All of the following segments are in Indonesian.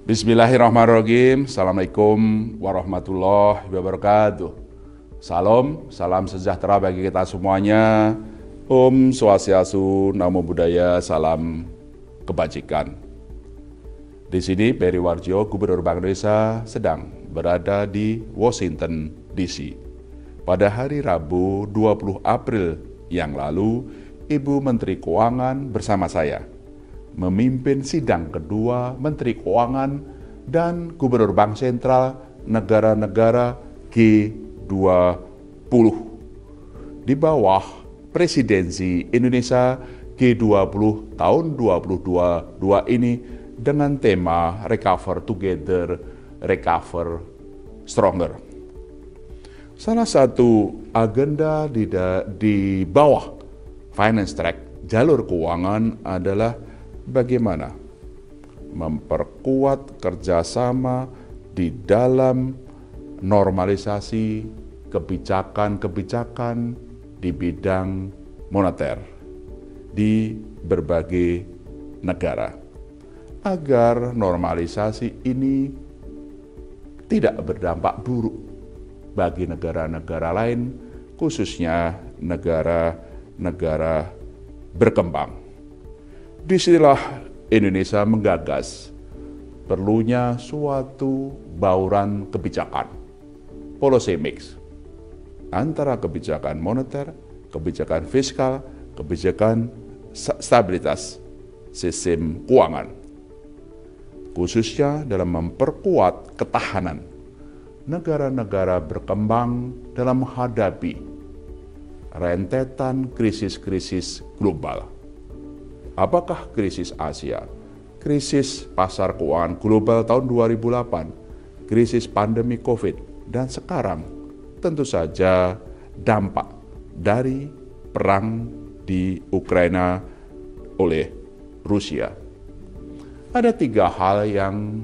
Bismillahirrahmanirrahim. Assalamualaikum warahmatullahi wabarakatuh. Salam sejahtera bagi kita semuanya. Om Swastiastu, Namo Buddhaya, salam kebajikan. Di sini Peri Warjio, Gubernur Bank Indonesia, sedang berada di Washington DC. Pada hari Rabu 20 April yang lalu, Ibu Menteri Keuangan bersama saya memimpin sidang kedua Menteri Keuangan dan Gubernur Bank Sentral negara-negara G20 di bawah presidensi Indonesia G20 tahun 2022 ini dengan tema Recover Together, Recover Stronger. Salah satu agenda di bawah Finance Track jalur keuangan adalah bagaimana memperkuat kerjasama di dalam normalisasi kebijakan-kebijakan di bidang moneter di berbagai negara, agar normalisasi ini tidak berdampak buruk bagi negara-negara lain, khususnya negara-negara berkembang. Disinilah Indonesia menggagas perlunya suatu bauran kebijakan, policy mix, antara kebijakan moneter, kebijakan fiskal, kebijakan stabilitas sistem keuangan, khususnya dalam memperkuat ketahanan negara-negara berkembang dalam menghadapi rentetan krisis-krisis global. Apakah krisis Asia, krisis pasar keuangan global tahun 2008, krisis pandemi COVID, dan sekarang tentu saja dampak dari perang di Ukraina oleh Rusia. Ada 3 hal yang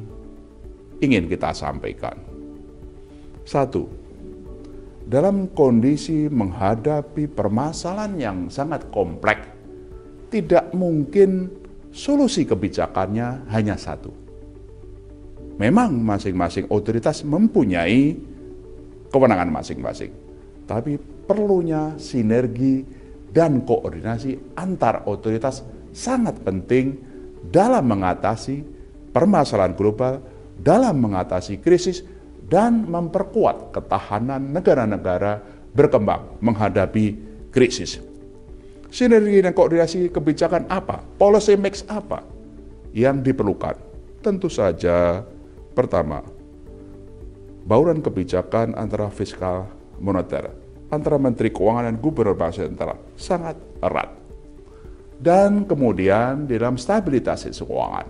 ingin kita sampaikan. 1. Dalam kondisi menghadapi permasalahan yang sangat kompleks, tidak mungkin solusi kebijakannya hanya satu. Memang masing-masing otoritas mempunyai kewenangan masing-masing, tapi perlunya sinergi dan koordinasi antar otoritas sangat penting dalam mengatasi permasalahan global, dalam mengatasi krisis, dan memperkuat ketahanan negara-negara berkembang menghadapi krisis. Sinergi dan koordinasi kebijakan apa? Policy mix apa yang diperlukan? Tentu saja, pertama, bauran kebijakan antara fiskal moneter, antara Menteri Keuangan dan Gubernur Bank Sentral sangat erat. Dan kemudian di dalam stabilitas sistem keuangan.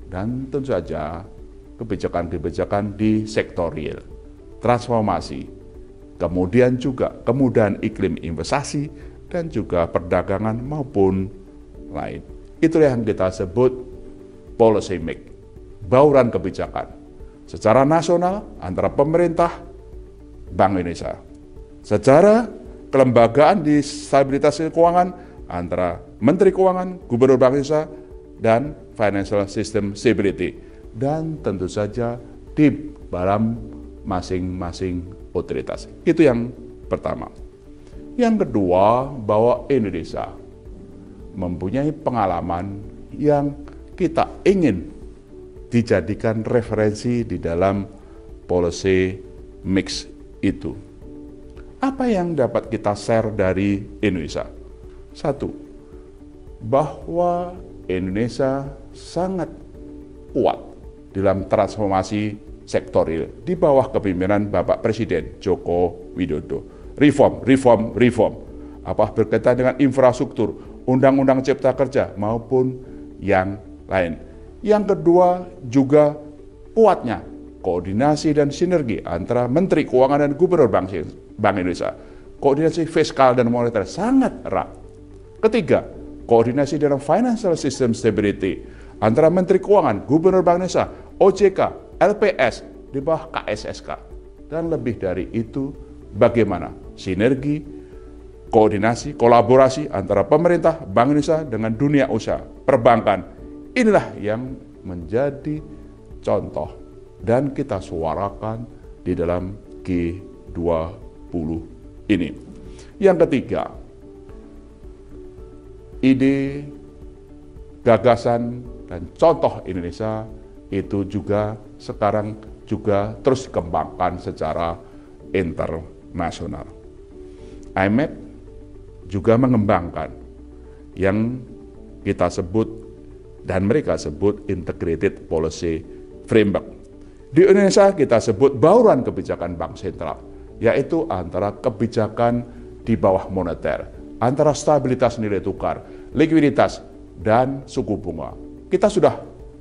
Dan tentu saja kebijakan-kebijakan di sektor real, transformasi, kemudian juga kemudahan iklim investasi, dan juga perdagangan maupun lain. Itulah yang kita sebut policy mix, bauran kebijakan secara nasional antara pemerintah, Bank Indonesia, secara kelembagaan di stabilitas keuangan antara Menteri Keuangan, Gubernur Bank Indonesia, dan Financial System Stability, dan tentu saja di dalam masing-masing otoritas. Itu yang pertama. Yang kedua, bahwa Indonesia mempunyai pengalaman yang kita ingin dijadikan referensi di dalam policy mix itu. Apa yang dapat kita share dari Indonesia? 1, bahwa Indonesia sangat kuat dalam transformasi sektor real di bawah kepemimpinan Bapak Presiden Joko Widodo. Reform. Apa berkaitan dengan infrastruktur, undang-undang cipta kerja maupun yang lain. Yang kedua juga kuatnya koordinasi dan sinergi antara Menteri Keuangan dan Gubernur Bank Indonesia. Koordinasi fiskal dan moneter sangat erat. Ketiga, koordinasi dalam Financial System Stability antara Menteri Keuangan, Gubernur Bank Indonesia, OJK, LPS di bawah KSSK. Dan lebih dari itu, bagaimana sinergi, koordinasi, kolaborasi antara pemerintah, Bank Indonesia dengan dunia usaha, perbankan. Inilah yang menjadi contoh dan kita suarakan di dalam G20 ini. Yang ketiga, ide, gagasan, dan contoh Indonesia itu juga sekarang juga terus dikembangkan secara internasional. IMF juga mengembangkan yang kita sebut dan mereka sebut Integrated Policy Framework. Di Indonesia kita sebut bauran kebijakan bank sentral, yaitu antara kebijakan di bawah moneter, antara stabilitas nilai tukar, likuiditas, dan suku bunga. Kita sudah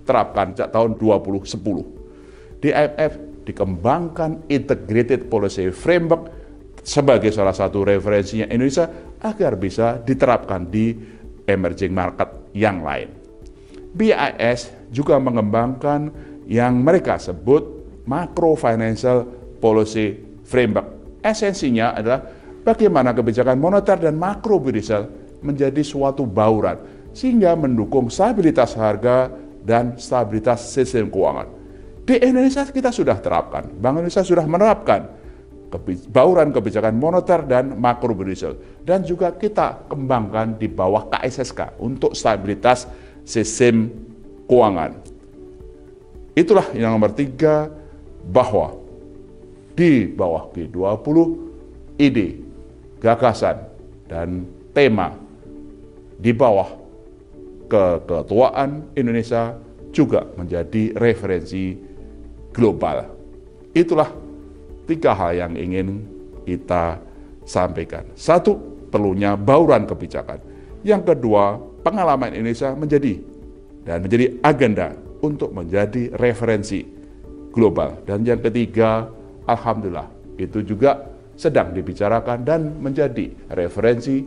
terapkan sejak tahun 2010. Di IMF dikembangkan Integrated Policy Framework sebagai salah satu referensinya Indonesia agar bisa diterapkan di emerging market yang lain. BIS juga mengembangkan yang mereka sebut Macro Financial Policy Framework. Esensinya adalah bagaimana kebijakan moneter dan makro bidisel menjadi suatu bauran sehingga mendukung stabilitas harga dan stabilitas sistem keuangan. Di Indonesia kita sudah terapkan, Bank Indonesia sudah menerapkan bauran kebijakan moneter dan makro bidisel, dan juga kita kembangkan di bawah KSSK untuk stabilitas sistem keuangan. Itulah yang nomor 3, bahwa di bawah G20 ide, gagasan, dan tema di bawah keketuaan Indonesia juga menjadi referensi global. Itulah 3 hal yang ingin kita sampaikan. 1, perlunya bauran kebijakan. Yang kedua, pengalaman Indonesia menjadi agenda untuk menjadi referensi global. Dan yang ketiga, alhamdulillah, itu juga sedang dibicarakan dan menjadi referensi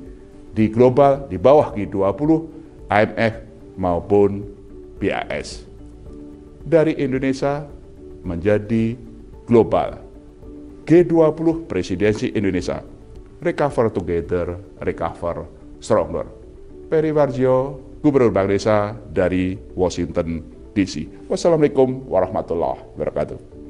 di global di bawah G20, IMF maupun BIS. Dari Indonesia menjadi global. G20 Presidensi Indonesia. Recover together, recover stronger. Peri Warjio, Gubernur Bank Indonesia dari Washington DC. Wassalamualaikum warahmatullahi wabarakatuh.